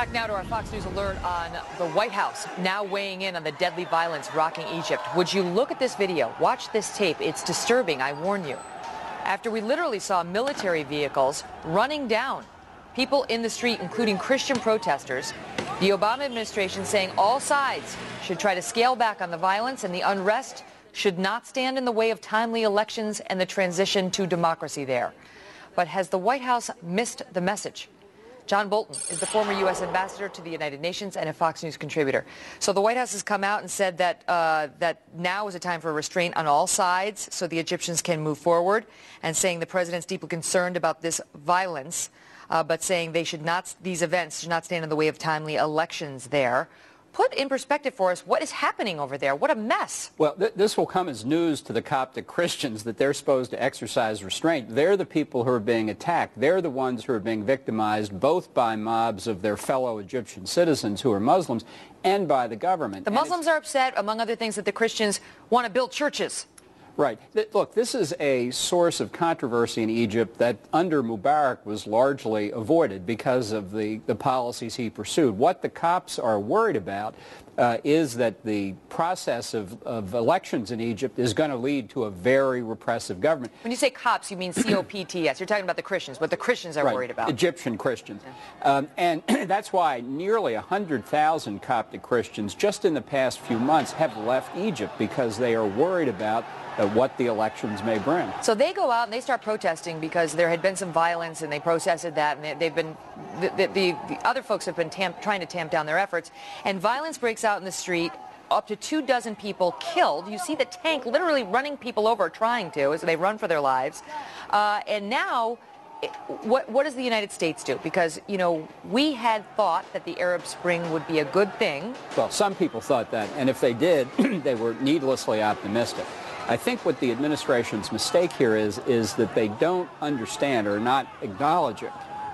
Back now to our Fox News alert on the White House, now weighing in on the deadly violence rocking Egypt. Would you look at this video? Watch this tape. It's disturbing, I warn you. After we literally saw military vehicles running down people in the street, including Christian protesters, the Obama administration saying all sides should try to scale back on the violence, and the unrest should not stand in the way of timely elections and the transition to democracy there. But has the White House missed the message? John Bolton is the former U.S. ambassador to the United Nations and a Fox News contributor. So the White House has come out and said that that now is a time for restraint on all sides so the Egyptians can move forward, and saying the president's deeply concerned about this violence, but saying these events should not stand in the way of timely elections there. Put in perspective for us, what is happening over there? What a mess. Well, this will come as news to the Coptic Christians that they're supposed to exercise restraint. They're the people who are being attacked. They're the ones who are being victimized, both by mobs of their fellow Egyptian citizens who are Muslims and by the government. The Muslims are upset, among other things, that the Christians want to build churches. Right. Look, this is a source of controversy in Egypt that under Mubarak was largely avoided because of the policies he pursued. What the Copts are worried about is that the process of elections in Egypt is going to lead to a very repressive government. When you say Copts, you mean C-O-P-T-S. You're talking about the Christians, what the Christians are worried about. Egyptian Christians. And that's why nearly 100,000 Coptic Christians just in the past few months have left Egypt, because they are worried about what the elections may bring. So they go out and they start protesting because there had been some violence, and they protested that, and they've been, the other folks have been trying to tamp down their efforts, and violence breaks out in the street. Up to 24 people killed. You see the tank literally running people over, trying to, as they run for their lives. And now, what does the United States do? Because, you know, we had thought that the Arab Spring would be a good thing. Well, some people thought that, and if they did, they were needlessly optimistic. I think what the administration's mistake here is that they don't understand or not acknowledging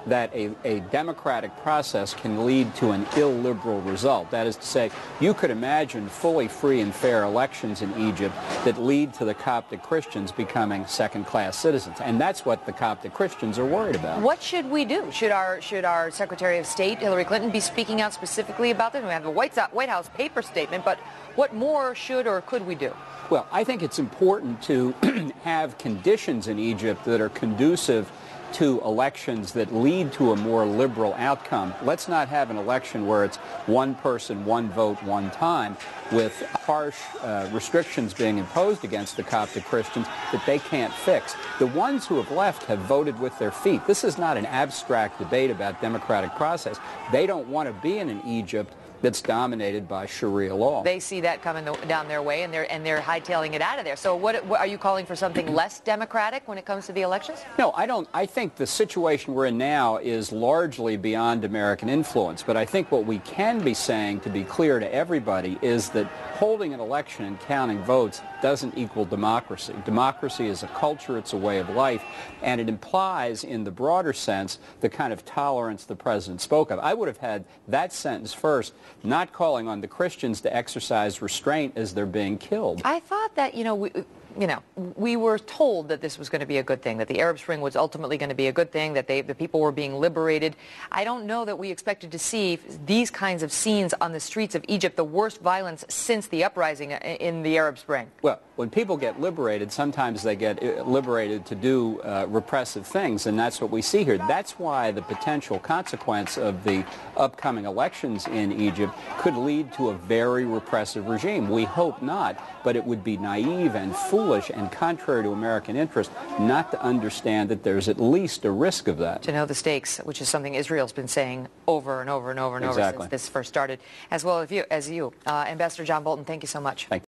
that a democratic process can lead to an illiberal result. That is to say, you could imagine fully free and fair elections in Egypt that lead to the Coptic Christians becoming second-class citizens. And that's what the Coptic Christians are worried about. What should we do? Should our Secretary of State, Hillary Clinton, be speaking out specifically about this? We have a White House paper statement, but what more should or could we do? Well, I think it's important to have conditions in Egypt that are conducive to elections that lead to a more liberal outcome. Let's not have an election where it's one person, one vote, one time, with harsh restrictions being imposed against the Coptic Christians that they can't fix. The ones who have left have voted with their feet. This is not an abstract debate about democratic process. They don't want to be in an Egypt that's dominated by Sharia law. They see that coming down their way, and they're hightailing it out of there. So what are you calling for, something less democratic when it comes to the elections? No, I don't. I think the situation we're in now is largely beyond American influence. But I think what we can be saying, to be clear to everybody, is that holding an election and counting votes doesn't equal democracy. Democracy is a culture, it's a way of life, and it implies, in the broader sense, the kind of tolerance the president spoke of. I would have had that sentence first, not calling on the Christians to exercise restraint as they're being killed. I thought that, we were told that this was going to be a good thing, that the Arab Spring was ultimately going to be a good thing, that the people were being liberated. I don't know that we expected to see these kinds of scenes on the streets of Egypt, the worst violence since the uprising in the Arab Spring. Well, when people get liberated, sometimes they get liberated to do repressive things, and that's what we see here. That's why the potential consequence of the upcoming elections in Egypt could lead to a very repressive regime. We hope not, but it would be naive and foolish and contrary to American interest not to understand that there's at least a risk of that. To know the stakes, which is something Israel's been saying over and over and over and over since this first started, as well as you. Ambassador John Bolton, thank you so much. Thank you.